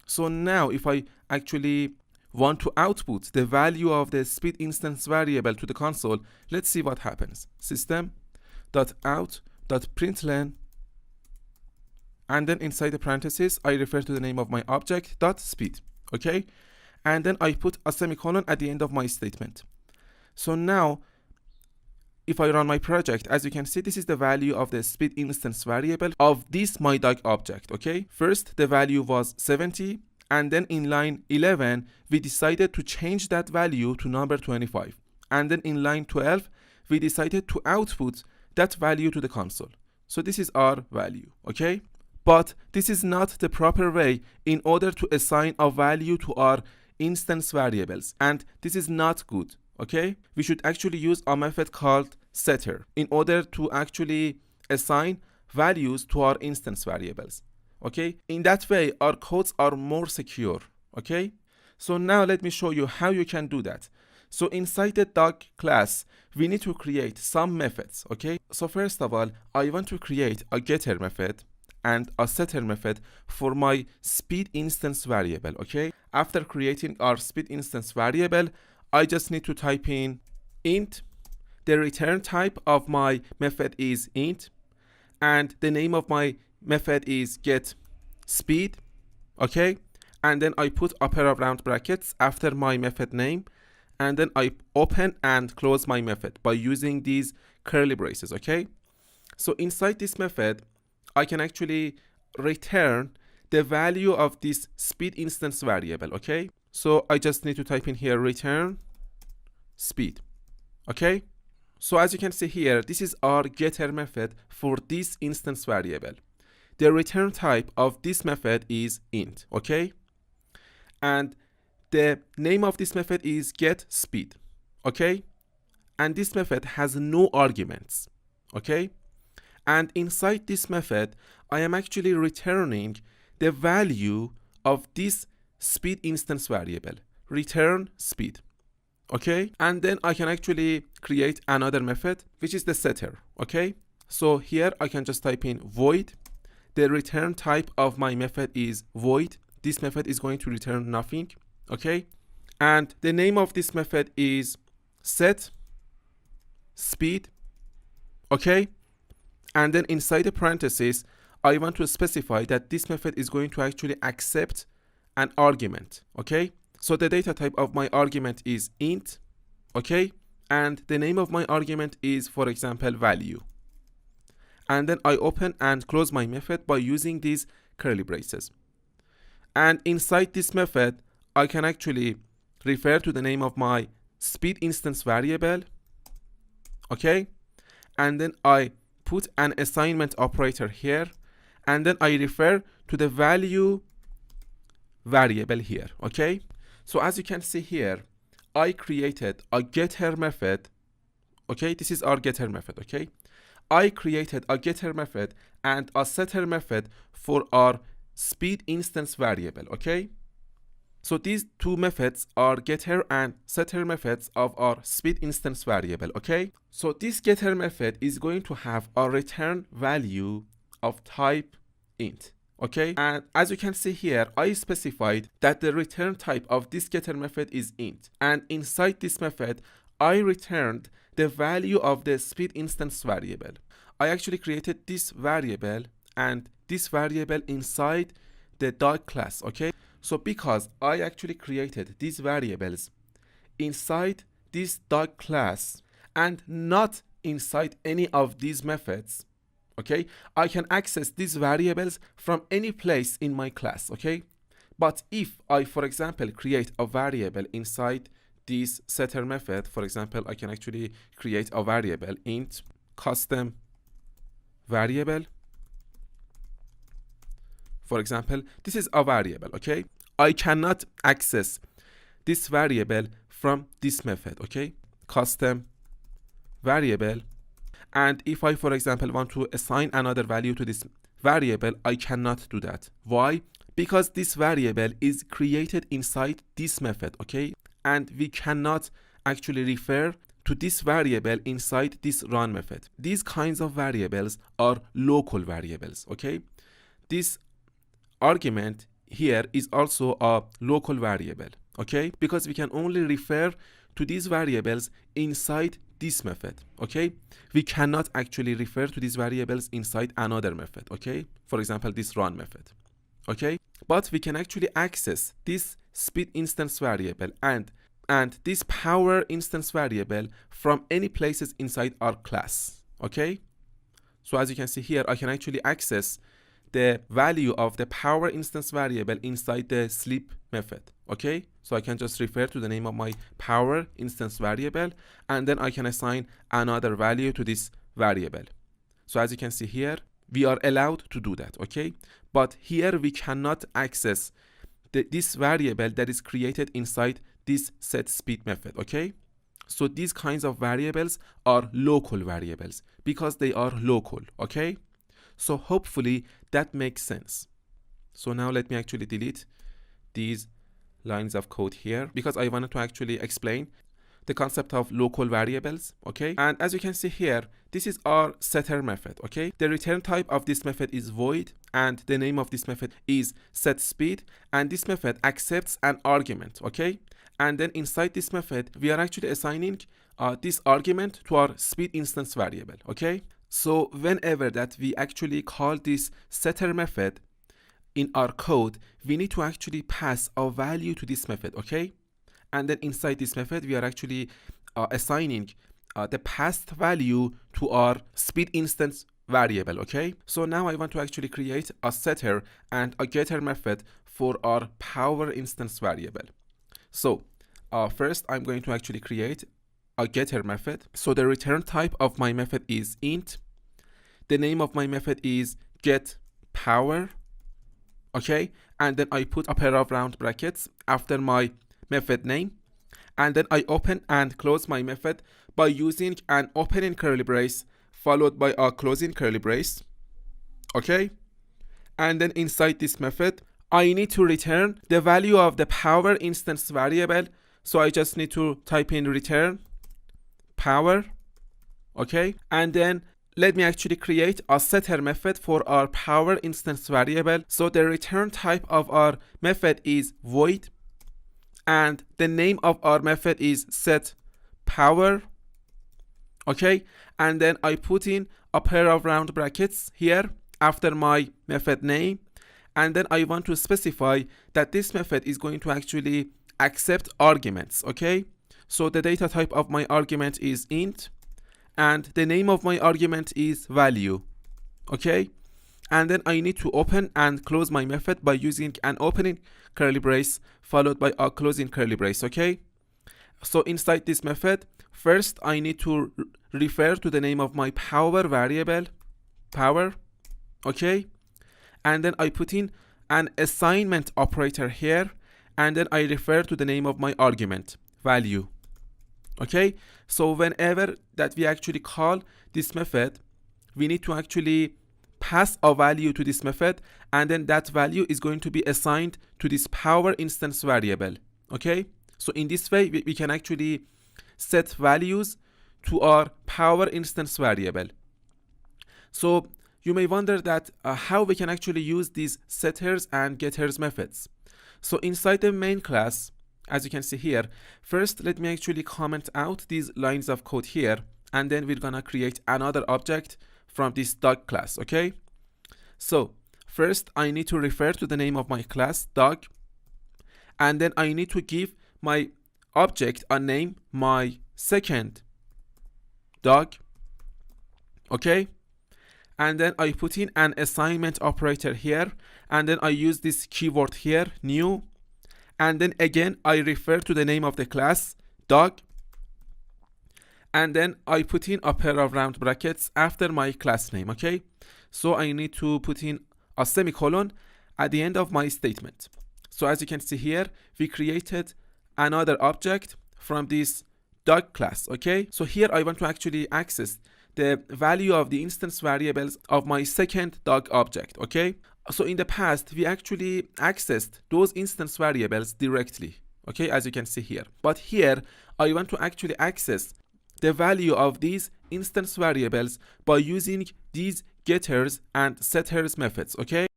So now if I actually want to output the value of the speed instance variable to the console, let's see what happens. System.out.println, and then inside the parentheses I refer to the name of my object .speed, okay? And then I put a semicolon at the end of my statement. So now if I run my project, as you can see, this is the value of the speed instance variable of this my dog object, okay? First the value was 70, and then in line 11 we decided to change that value to number 25, and then in line 12 we decided to output that value to the console. So this is our value, okay? But this is not the proper way in order to assign a value to our instance variables, and this is not good, okay? We should actually use a method called setter in order to actually assign values to our instance variables, okay? In that way our codes are more secure, okay? So now let me show you how you can do that. So inside the dog class we need to create some methods, okay? So first of all I want to create a getter method and a setter method for my speed instance variable, okay? After creating our speed instance variable, I just need to type in int. The return type of my method is int, and the name of my method is get speed, okay? And then I put a pair of round brackets after my method name, and then I open and close my method by using these curly braces, okay? So inside this method I can actually return the value of this speed instance variable, okay? So I just need to type in here return speed, okay? So as you can see here, this is our getter method for this instance variable. The return type of this method is int, okay? And the name of this method is get speed, okay? And this method has no arguments, okay? And inside this method I am actually returning the value of this speed instance variable, return speed, okay? And then I can actually create another method which is the setter, okay? So here I can just type in void. The return type of my method is void. This method is going to return nothing, okay? And the name of this method is set speed, okay? And then inside the parentheses I want to specify that this method is going to actually accept an argument, okay? So the data type of my argument is int, okay? And the name of my argument is, for example, value. And then I open and close my method by using these curly braces. And inside this method I can actually refer to the name of my speed instance variable, okay? And then I put an assignment operator here, and then I refer to the value variable here, okay? So as you can see here, I created a getter method, okay? This is our getter method, okay? I created a getter method and a setter method for our speed instance variable, okay? So these two methods are getter and setter methods of our speed instance variable, okay? So this getter method is going to have a return value of type int, okay? And as you can see here, I specified that the return type of this getter method is int. And inside this method, I returned the value of the speed instance variable. I actually created this variable and this variable inside the dog class, okay? So because I actually created these variables inside this dog class and not inside any of these methods, okay, I can access these variables from any place in my class, okay? But if I, for example, create a variable inside this setter method, for example, I can actually create a variable int custom variable. For example, this is a variable, okay? I cannot access this variable from this method, okay? Custom variable. And if I, for example, want to assign another value to this variable, I cannot do that. Why? Because this variable is created inside this method, okay? And we cannot actually refer to this variable inside this run method. These kinds of variables are local variables, okay? This argument here is also a local variable, okay? Because we can only refer to these variables inside this method, okay? We cannot actually refer to these variables inside another method, okay? For example, this run method, okay? But we can actually access this speed instance variable and this power instance variable from any places inside our class, okay? So as you can see here, I can actually access the value of the power instance variable inside the sleep method, okay? So I can just refer to the name of my power instance variable, and then I can assign another value to this variable. So as you can see here, we are allowed to do that, okay? But here we cannot access this variable that is created inside this set speed method, okay? So these kinds of variables are local variables because they are local, okay? So hopefully that makes sense. So now let me actually delete these lines of code here because I wanted to actually explain the concept of local variables, okay? And as you can see here, this is our setter method, okay? The return type of this method is void, and the name of this method is setSpeed, and this method accepts an argument, okay? And then inside this method, we are actually assigning this argument to our speed instance variable, okay? So whenever that we actually call this setter method in our code, we need to actually pass a value to this method, okay? And then inside this method, we are actually assigning the passed value to our speed instance variable, okay? So now I want to actually create a setter and a getter method for our power instance variable. So first I'm going to actually create a getter method. So the return type of my method is int. The name of my method is getPower, okay? And then I put a pair of round brackets after my method name, and then I open and close my method by using an opening curly brace followed by a closing curly brace, okay? And then inside this method I need to return the value of the power instance variable, so I just need to type in return power, okay? And then let me actually create a setter method for our power instance variable. So the return type of our method is void, and the name of our method is setPower, okay? And then I put in a pair of round brackets here after my method name, and then I want to specify that this method is going to actually accept arguments, okay? So the data type of my argument is int, and the name of my argument is value, okay? And then I need to open and close my method by using an opening curly brace followed by a closing curly brace, okay? So inside this method, first I need to refer to the name of my power variable, power, okay? And then I put in an assignment operator here, and then I refer to the name of my argument, value, okay? So whenever that we actually call this method, we need to actually pass a value to this method, and then that value is going to be assigned to this power instance variable, okay? So in this way we can actually set values to our power instance variable. So you may wonder that how we can actually use these setters and getters methods. So inside the main class, as you can see here, first let me actually comment out these lines of code here, and then we're gonna create another object from this dog class, okay? So first I need to refer to the name of my class, dog, and then I need to give my object a name, my second dog, okay? And then I put in an assignment operator here, and then I use this keyword here, new, and then again I refer to the name of the class, dog, and then I put in a pair of round brackets after my class name, okay? So I need to put in a semicolon at the end of my statement. So as you can see here, we created another object from this dog class, okay? So here I want to actually access the value of the instance variables of my second dog object, okay? So in the past, we actually accessed those instance variables directly, okay, as you can see here. But here, I want to actually access the value of these instance variables by using these getters and setters methods, okay?